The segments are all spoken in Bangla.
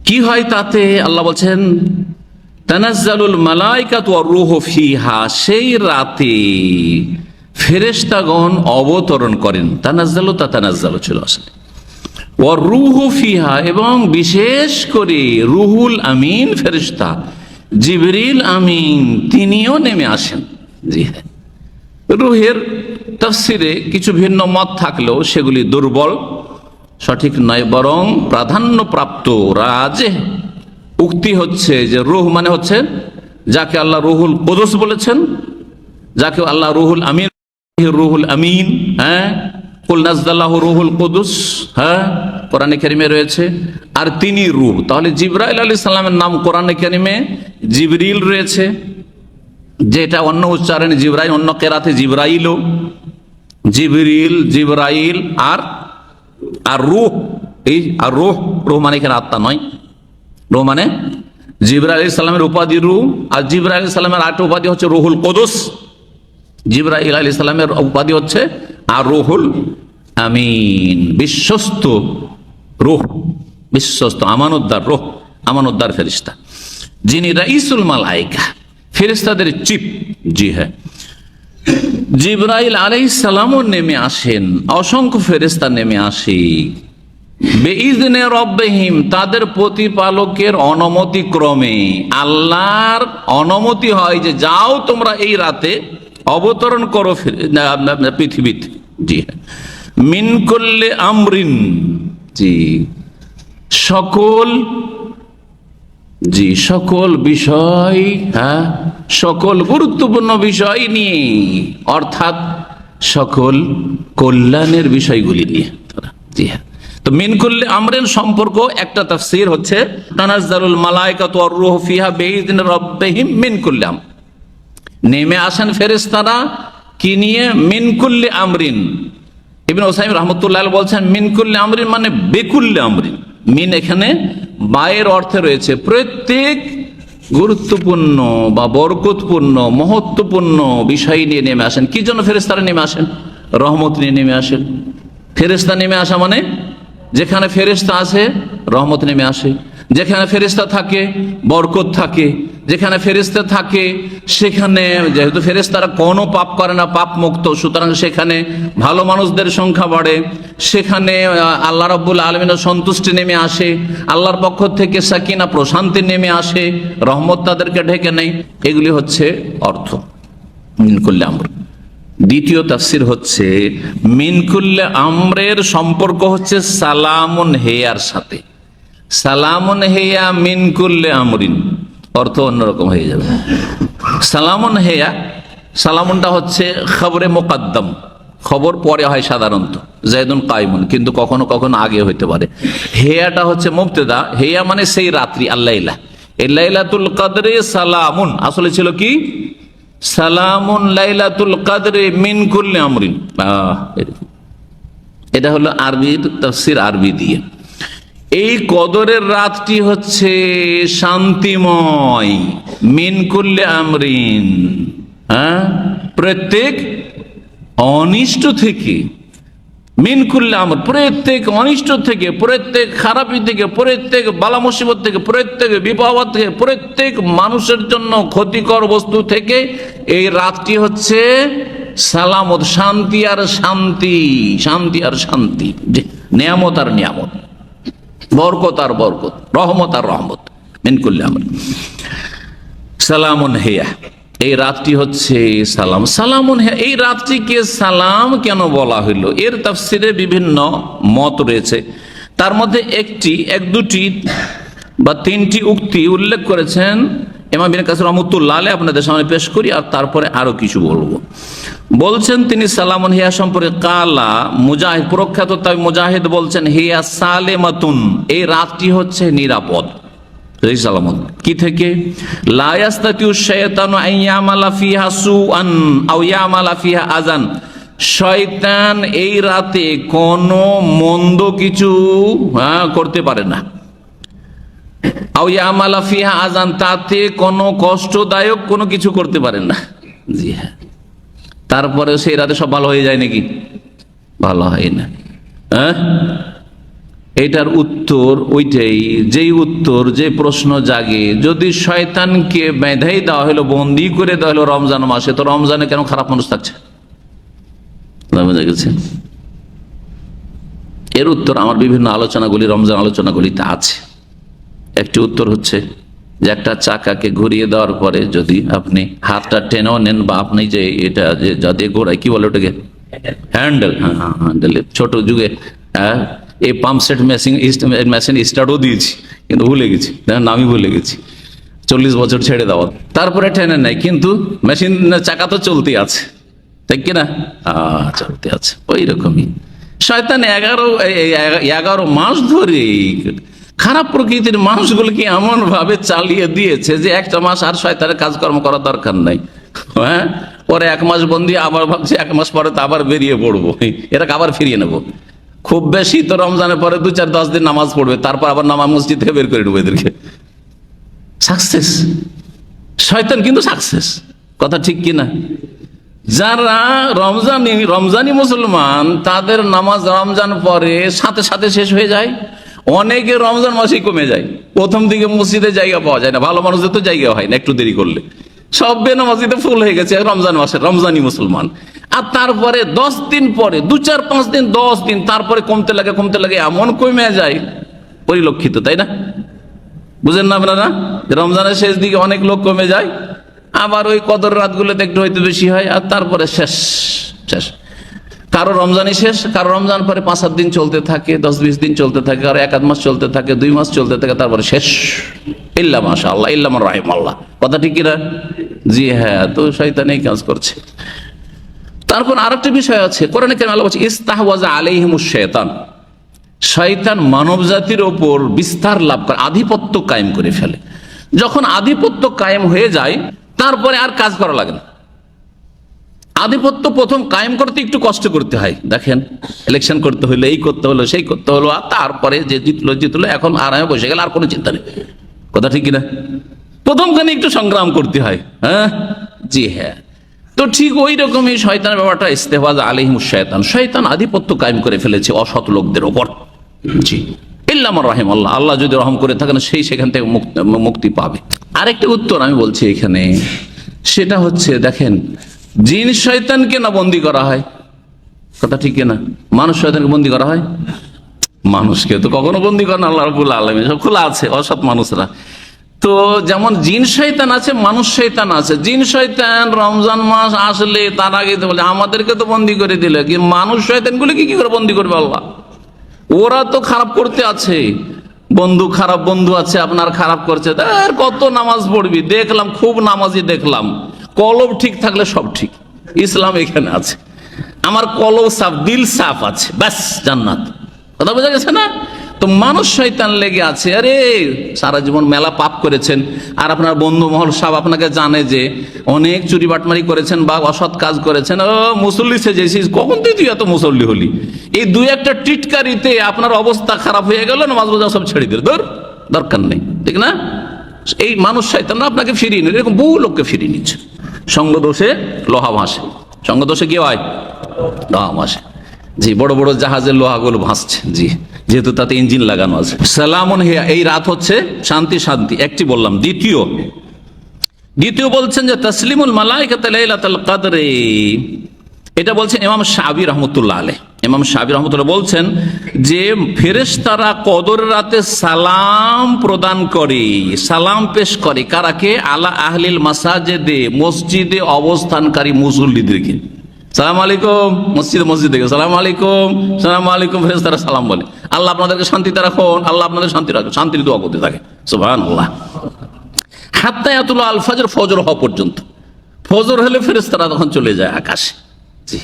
কি হয় তাতে? আল্লাহ বলছেন তানাজ্জালুল মালাইকাতু ওয়ার রূহু ফিহা, সেই রাতে ফেরেশতাগণ অবতরণ করেন। তানাজ্জালু তাতানাজ্জালু ছিল আসলে, ওয়ার রূহু ফিহা, এবং বিশেষ করে রুহুল আমিন ফেরেশতা জিবরিল আমিন তিনিও নেমে আসেন। জি হ্যাঁ, রুহের তাফসিরে কিছু ভিন্ন মত থাকলেও সেগুলি দুর্বল, সঠিক নয়, বরং প্রাধান্যপ্রাপ্ত রাজে উক্তি হচ্ছে যে রুহ মানে হচ্ছে যাকে আল্লাহ রুহুল কুদুস বলেছেন, যাকে আল্লাহ রুহুল আমিন, রুহুল আমিন, হ্যাঁ, কুল নাযালাহু রুহুল কুদুস, হ্যাঁ, কোরআনে কারিমে রয়েছে। আর তিনি রূহ, তাহলে জিবরাইল আলাইহিস সালামের নাম কোরআনে কারিমে জিবরিল রয়েছে, যেটা অন্য উচ্চারণে জিবরাইল, অন্য কেরাতে জিবরাইলও, জিবরিল, জিবরাইল আর রূহ। এই আর রূহ, রূহ মানে এখানে আত্মা নয়, রূহ মানে জিবরাইল আলাইহিস সালামের উপাধি রূহ, আর জিবরাইল আলাইহিস সালামের আরেকটা উপাধি হচ্ছে রুহুল কুদুস। জিবরাইল আলাইহিস সালামের উপাধি হচ্ছে আর রুহুল আমিন, বিশ্বস্ত রূহ, বিশ্বস্ত আমানতদার রূহ, আমানতদার ফেরেশতা, যিনি রাইসুল মালাইকা, ফেরেশতাদের চিফ। জি হ্যাঁ, জিবরাইল আলাইহিস সালামও নেমে আসেন, অসংখ্য ফেরেশতা নেমে আসে বেইজনে রব্বিহিম, তাদের প্রতিপালকের অনুমতি ক্রমে। আল্লাহর অনুমতি হয় যে যাও তোমরা এই রাতে অবতরণ করো পৃথিবীতে। জি হ্যাঁ, মিন কুল্লি আমরিন, জি সকল, জি সকল বিষয়, হ্যাঁ, সকল গুরুত্বপূর্ণ বিষয় নিয়ে, অর্থাৎ সকল কল্যাণের বিষয়গুলি নিয়ে। জি হ্যাঁ, তো মিন কুল্লি আমরিন সম্পর্ক একটা তাফসীর হচ্ছে তানাজ্জালুল মালাইকাতু ওয়ার রূহু ফিহা বিইযনি রাব্বিহিম মিন কুল্লি আমর, নেমে আসেন ফেরেশতারা কি নিয়ে? মিন কুল্লি আমরিন। ইবনে উসাইমিন রাহমাতুল্লাহ আলাইহি বলছেন মিন কুল্লি আমরিন মানে বিকুল্লি আমরিন। মিন এখানে বায়ের অর্থে রয়েছে প্রত্যেক গুরুত্বপূর্ণ বা বরকতপূর্ণ মহত্বপূর্ণ বিষয় নিয়ে নেমে আসেন। কি জন্য ফেরেশতারা নেমে আসেন? রহমত নিয়ে নেমে আসেন। ফেরেশতা নেমে আসা মানে যেখানে ফেরেশতা আছে রহমত নেমে আসে, যেখানে ফেরেশতা থাকে বরকত থাকে, যেখানে ফেরেশতা থাকে সেখানে, যেহেতু ফেরেশতারা কোনো পাপ করে না, পাপ মুক্ত, সুতরাং সেখানে ভালো মানুষদের সংখ্যা বাড়ে, সেখানে আল্লাহ রাব্বুল আলামিনের সন্তুষ্টি নেমে আসে, আল্লাহর পক্ষ থেকে সাকিনা প্রশান্তি নেমে আসে, রহমত তাদেরকে ঢেকে নেয়। এগুলি হচ্ছে অর্থ মিন কুল্লি আমর। দ্বিতীয় তাফসীর হচ্ছে মিন কুল্লি আমরের সম্পর্ক হচ্ছে সালামুন হেয়ার সাথে। সালামুন হেয়া মিন কুল্লি আমরিন, অর্থ অন্যরকম হয়ে যাবে। সালামুন হেয়া, সালামুনটা হচ্ছে খবরে মুকদ্দম, খবর পরে হয় সাধারণত, যায়দুন কায়মুন, কিন্তু কখনো কখনো আগে হইতে পারে। হেয়াটা হচ্ছে মুবতেদা, হেয়া মানে সেই রাত্রি, আল্লাইলা, এই লাইলাতুল কদরে সালামুন আসলে ছিল কি? সালামুন লাইলাতুল কদরে মিন কুল্লি আমরিন। এটা হলো আরবির তাফসীর, আরবি দিয়ে। এই কদরের রাতটি হচ্ছে শান্তিময়, মিন কুল্লি আমরিন, হ্যাঁ, প্রত্যেক অনিষ্ট থেকে, মিন কুল্লি আমর প্রত্যেক অনিষ্ট থেকে, প্রত্যেক খারাপি থেকে, প্রত্যেক বালা মুসিবত থেকে, প্রত্যেক বিপদ থেকে, প্রত্যেক মানুষের জন্য ক্ষতিকর বস্তু থেকে এই রাতটি হচ্ছে সালামত, শান্তি আর শান্তি, শান্তি আর শান্তি, নিয়ামত আর নিয়ামত, বরকত আর বরকত, রহমত আর রহমত, মিন কুল্লি আমর। সালামুন হিয়া, এই রাতটি হচ্ছে সালাম। সালামুন হিয়া, এই রাতটিকে সালাম কেন বলা হইল? এর তাফসীরে বিভিন্ন মত রয়েছে, তার মধ্যে এক দুটি বা তিনটি উক্তি উল্লেখ করেছেন ইমাম ইবনে কাসির রাহমাতুল্লাহ আলাইহি, আপনাদের সামনে পেশ করি আর তারপরে আরো কিছু বলবো। বলছেন তিনি সালামুন হিয়া সম্পর্কে, কালা মুজাহিদ, প্রখ্যাত তাই মুজাহিদ বলছেন হিয়া সালেমাতুন, এই রাতটি হচ্ছে নিরাপদ। সালামুন কি থেকে? লা ইয়াস্তাতিউ শাইতানু আন ইয়ামালা ফিহা সুআন আও ইয়ামালা ফিহা আযান, শয়তান এই রাতে কোনো মন্দ কিছু করতে পারে না। আও ইয়ামালা ফিহা আযান, তাতে কোনো কষ্টদায়ক কোনো কিছু করতে পারে না। জি হ্যাঁ, তারপরে সেই রাতে সব ভালো হয়ে যায় নাকি? ভালো হয় না। হ্যাঁ, এটার উত্তর ওইটাই, যেই উত্তর, যে প্রশ্ন জাগে, যদি শয়তানকে বেঁধেই দেওয়া হলো, বন্দি করে দেওয়া হলো রমজান মাসে, তো রমজানে কেন খারাপ মানুষ থাকছে? বুঝা গেছে? এর উত্তর আমার বিভিন্ন আলোচনাগুলি, রমজান আলোচনাগুলিতে আছে। একটি উত্তর হচ্ছে যে একটা চাকাকে ঘুরিয়ে দেওয়ার পরে যদি আপনি হাতটা টেনেও নেন, বা আপনি যে এটা যে যাতে ঘোরায়, কি বলে ওটাকে, হ্যান্ডেল, হ্যান্ডেল, ছোট যুগে এই পাম্প সেট মেশিন স্টার্টও দিয়েছি, কিন্তু ভুলে গেছি, নামই ভুলে গেছি, 40 বছর ছেড়ে দেওয়া, তারপরে টেনে নেয়, কিন্তু মেশিন চাকা তো চলতে আছে, ঠিক কিনা? চলতে আছে। ওই রকমই শয়তান 11 মাস ধরে খারাপ প্রকৃতির মানুষগুলোকে এমন ভাবে চালিয়ে দিয়েছে যে একটা মাস আর শয়তানের কাজকর্ম করার দরকার নাই। হ্যাঁ, পরে 1 মাস বন্দি, আবার ভাবছে 1 মাস পরে তো আবার বেরিয়ে পড়বো, এটাকে আবার ফিরিয়ে নেবো। খুব বেশি তো রমজানের পরে 2-4-10 দিন নামাজ পড়বে, তারপর আবার নামাজ মসজিদ থেকে বের করে দেবো এদেরকে। সাকসেস শয়তান, কিন্তু সাকসেস, কথা ঠিক কিনা? যারা রমজানি মুসলমান, তাদের নামাজ রমজান পরে সাথে সাথে শেষ হয়ে যায়। অনেকে রমজান মাসেই কমে যায়, প্রথম দিকে মসজিদে জায়গা পাওয়া যায় না, ভালো মানুষদের তো জায়গা হয় না, একটু দেরি করলে সব বেনামাজিতে ফুল হয়ে গেছে রমজান মাসে, রমজানি মুসলমান। আর তারপরে 10 দিন পরে, 2-4-5 দিন, 10 দিন, তারপরে কমতে লাগে, এমন কমে যায় পরিলক্ষিত, তাই না? বুঝেন না আপনারা? রমজানের শেষ দিকে অনেক লোক কমে যায়, আবার ওই কদর রাতগুলোতে একটু হয়তো বেশি হয়, আর তারপরে শেষ। কারো রমজানই শেষ, কারো রমজান পরে 5-7 দিন চলতে থাকে, 10-20 দিন চলতে থাকে, আর 1-1 মাস চলতে থাকে, 2 মাস চলতে থাকে, তারপরে শেষ। ইল্লা মাশাআল্লাহ, ইল্লা মান রাহিমাল্লাহ, কথা ঠিক কিনা? জি হ্যাঁ, তো শয়তান এই কাজ করছে। তারপর আরেকটা বিষয় আছে, কোরআনে কেন আল্লাহ বলছে ইস্তাহওয়াজা আলাইহিমুশ শাইতান, শয়তান মানব জাতির ওপর বিস্তার লাভ করে, আধিপত্য কায়েম করে ফেলে। যখন আধিপত্য কায়েম হয়ে যায়, তারপরে আর কাজ করা লাগে না। আধিপত্য প্রথম কায়েম করতে একটু কষ্ট করতে হয়, দেখেন, ইলেকশন করতে হলো, এই করতে হলো, সেই করতে হলো, আর তারপরে যে জিতলো, এখন আরামে বসে গেল, আর কোনো চিন্তা নেই, কথা ঠিক কিনা? প্রথমখানে একটু সংগ্রাম করতে হয়। হ্যাঁ, জি হ্যাঁ। তো ঠিক ওই রকমই শয়তানের ব্যাপারটা, ইস্তেহওয়াজ আলাইহিমুশ শাইতান, শয়তান আধিপত্য কায়েম করে ফেলেছে অসৎ লোকদের ওপর। জি, ইল্লা মান রাহিমাল্লাহ, আল্লাহ যদি রহম করে থাকেন, সেই সেখান থেকে মুক্তি পাবে। আরেকটা উত্তর আমি বলছি এখানে, সেটা হচ্ছে, দেখেন, জিন শয়তানকে না বন্দী করা হয়, কথা ঠিক কিনা? মানুষ শয়তানকে বন্দী করা হয়? মানুষকে তো কখনো বন্দী করেন আল্লাহ রাব্বুল আলামিন, সব খোলা আছে, অসৎ মানুষরা। তো যেমন জিন শয়তান আছে, মানুষ শয়তান আছে। জিন শয়তান রমজান মাস আসলে তার আগে তো বলে আমাদেরকে তো বন্দী করে দিল, কি মানুষ শয়তানগুলোকে কি করে বন্দী করবে আল্লাহ? ওরা তো খারাপ করতে আছে, খারাপ বন্ধু আছে আপনার, খারাপ করছে, আর কত নামাজ পড়বি, দেখলাম খুব নামাজি দেখলাম, কলব ঠিক থাকলে সব ঠিক, ইসলাম এখানে আছে, আমার কলব সাফ, দিল সাফ আছে, ব্যাস জান্নাত, কথা বোঝা গেছে না? তো মানুষ শয়তান লেগে আছে, আরে সারা জীবন মেলা পাপ করেছেন, আর আপনার বন্ধু মহল সব আপনাকে জানে যে অনেক চুরি বাটমারি করেছেন বা অসৎ কাজ করেছেন, ও মুসল্লি সেজেছিস, কখন তুই এত মুসল্লি হলি? এই 2-1টা টিটকারিতে আপনার অবস্থা খারাপ হয়ে গেল, নামাজ রোজা সব ছেড়ে দিল, দরকার নেই, ঠিক না? এই মানুষ শয়তানরা আপনাকে ফিরিয়ে নিল, এরকম বহু লোককে ফিরিয়ে নিচ্ছে। সঙ্গ দোষে লোহা ভাসে, সঙ্গ দোষে কি হয়? লোহা ভাসে। জি, বড় বড় জাহাজের লোহাগুলো ভাসছে, জি, যেহেতু তাতে ইঞ্জিন লাগানো আছে। সালামুন হিয়া, এই রাত হচ্ছে শান্তি, একটি বললাম। দ্বিতীয় বলছেন যে তাসলিমুল মালাইকাতি লাইলাতুল কদরে, এটা বলছেন ইমাম শাফিঈ রাহমাতুল্লাহ আলাইহি। ইমাম শাফিঈ রাহমাতুল্লাহ বলছেন যে ফেরেশতারা কদরের রাতে সালাম প্রদান করে, সালাম পেশ করে কারাকে? আলা আহলিল মাসাজিদে, মসজিদে অবস্থানকারী মুসল্লিদেরকে। সালাম আলাইকুম, মসজিদে দেখে সালাম আলাইকুম, ফেরেশতারা সালাম বলে, আল্লাহ আপনাদেরকে শান্তিতে রাখুন, আল্লাহ আপনাদের শান্তি রাখুন, শান্তির দোয়া করতে থাকে, সুবহানাল্লাহ। হাত্তা ইয়াতুল আল ফজর, ফজর হওয়া পর্যন্ত। ফজর হলে ফেরেশতারা তখন চলে যায় আকাশে। জি,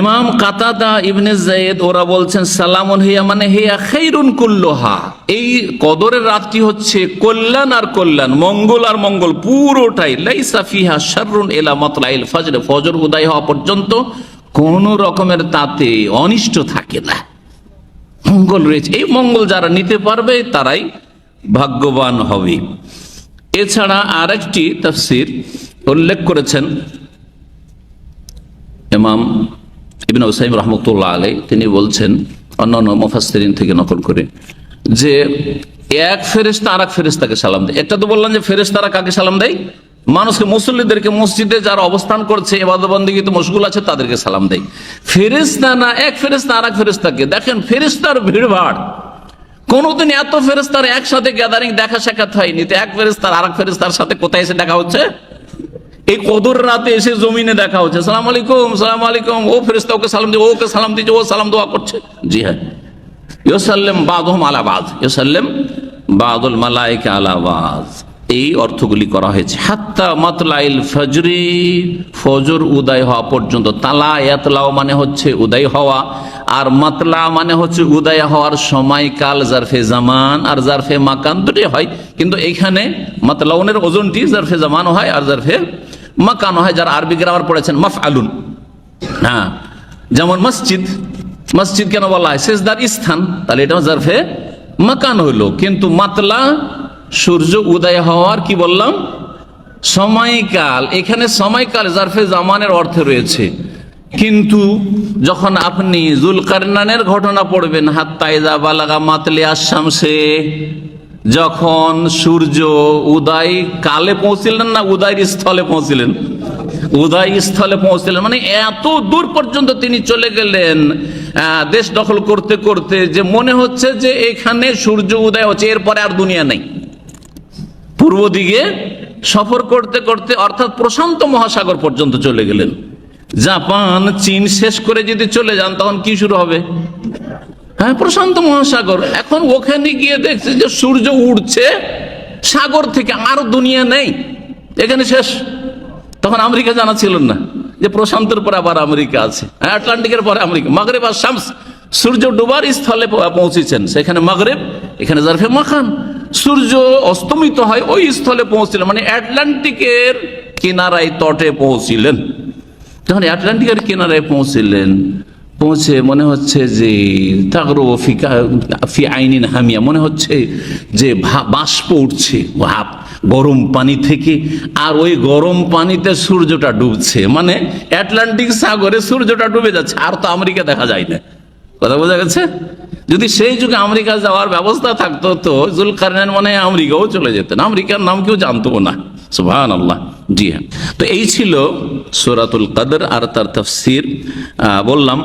ইমাম কাতাদা, ইবনে যায়েদ ওরা বলছেন সালামুন হিয়া মানে হিয়া খাইরুন কুল্লুহা, এই কদরের রাতটি হচ্ছে কল্যাণ আর কল্যাণ, মঙ্গল আর মঙ্গল পুরোটাই। লাইসা ফিহা শাররুন ইলা মাতলাইল ফজর, ফজর উদয় হওয়া পর্যন্ত কোন রকমের তাতে অনিষ্ট থাকে না, মঙ্গল রয়েছে। এই মঙ্গল যারা নিতে পারবে তারাই ভাগ্যবান হবে। এছাড়া আরেকটি তাফসীর উল্লেখ করেছেন ইমাম ইবনে উসাইম রাহমাতুল্লাহ আলাইহি, তিনি বলছেন অন্যান্য মুফাসসিরিন থেকে নকল করে, যে এক ফেরেশতা আর এক ফেরেশতাকে সালাম দেয়। একটা তো বললাম যে ফেরেশতারা কাকে সালাম দেয়? মানুষকে, মুসল্লিদেরকে, মসজিদে যারা অবস্থান করছে, ইবাদত বন্দেগীতে মশগুল আছে তাদেরকে সালাম দেয়। ফেরেশতা না, এক ফেরেশতা আর এক ফেরেশতাকে। দেখেন ফেরেশতার ভিড়ভাড়, কোনদিন এত ফেরেশতার একসাথে গ্যাদারিং দেখা সাক্ষাৎ হয়নি। তো এক ফেরেশতার আর এক ফেরেশতার সাথে কোথায় এসে দেখা হচ্ছে? এই কদর রাতে এসে জমিনে দেখা হচ্ছে। সালাম আলাইকুম, সালাম আলাইকুম। ও ফেরেশতা ওকে সালাম দিয়ে, ওকে সালাম দিচ্ছে, ও সালাম দোয়া করছে। জি হ্যাঁ, ইউসাল্লিম বাযুহুম আলা বায, ইউসাল্লিম বাযুল মালায়েকা আলা বায, এই অর্থগুলি করা হয়েছে। হাত্তা মাতলাইল ফজরি, ফজর উদয় হওয়া পর্যন্ত। তালা ইয়াতলাও মানে হচ্ছে উদয় হওয়া, আর মাতলা মানে হচ্ছে উদয় হওয়ার সময়কাল, জারফে জামান আর জারফে মাকান দুটি হয়, কিন্তু এখানে মাতলাউনের ওজনটি জারফে জামানও হয় আর জারফে মাকানও হয়। যারা আরবি গ্রামার পড়েছেন মাফআলুন, হ্যাঁ, যেমন মসজিদ, মসজিদ কেন বলা হয়? সেজদার স্থান, তাহলে এটা জারফে মাকান হইলো। কিন্তু মাতলা সূর্য উদয় হওয়ার কি বললাম? সময়কাল। এখানে সময়কাল জারফে জামানের অর্থে রয়েছে, কিন্তু যখন আপনি জুলকারনানের ঘটনা পড়বেন, হাত্তা ইযা বালাগা মাতলিয়া শামসে, যখন সূর্য উদয় কালে পৌঁছিলেন না উদয়ের স্থলে পৌঁছিলেন? উদয় স্থলে পৌঁছলেন মানে এত দূর পর্যন্ত তিনি চলে গেলেন দেশ দখল করতে করতে, যে মনে হচ্ছে যে এখানে সূর্য উদয় হচ্ছে, এরপরে আর দুনিয়া নেই। পূর্ব দিকে সফর করতে করতে অর্থাৎ প্রশান্ত মহাসাগর পর্যন্ত চলে গেলেন। জাপান, চীন শেষ করে যদি চলে যান তখন কি শুরু হবে? হ্যাঁ, প্রশান্ত মহাসাগর। এখন ওখানে গিয়ে দেখছে যে সূর্য উঠছে সাগর থেকে, আর দুনিয়া নেই, এখানে শেষ। তখন আমেরিকা জানা ছিল না যে প্রশান্তের পরে আবার আমেরিকা আছে, আটলান্টিকের পরে আমেরিকা। মাগরিব আর শামস, সূর্য ডুবার স্থলে পৌঁছেছেন, সেখানে মাগরিব, এখানে জারফে মাকান। সূর্য অস্তমিত হয় ওই স্থলে পৌঁছলেন, মানে আটলান্টিকের কিনারায়, তটে পৌঁছিলেন। যখন আটলান্টিকের কিনারায় পৌঁছলেন, পৌঁছে মনে হচ্ছে যে তাগরু ফি আইনিন হামিয়া, মনে হচ্ছে যে বাষ্প উঠছে ভাব গরম পানি থেকে, আর ওই গরম পানিতে সূর্যটা ডুবছে, মানে আটলান্টিক সাগরে সূর্যটা ডুবে যাচ্ছে, আর তো আমেরিকা দেখা যায় না। কথা বোঝা গেছে? যদি সেই যুগে আমেরিকা যাওয়ার ব্যবস্থা থাকতো তো জুলকারনাইন মনে হয় আমেরিকাও চলে যেতেন, আমেরিকার নাম কেউ জানতো না। সুবহানাল্লাহ। জি হ্যাঁ, তো এই ছিল সূরাতুল কদর আর তার তাফসীর। বললাম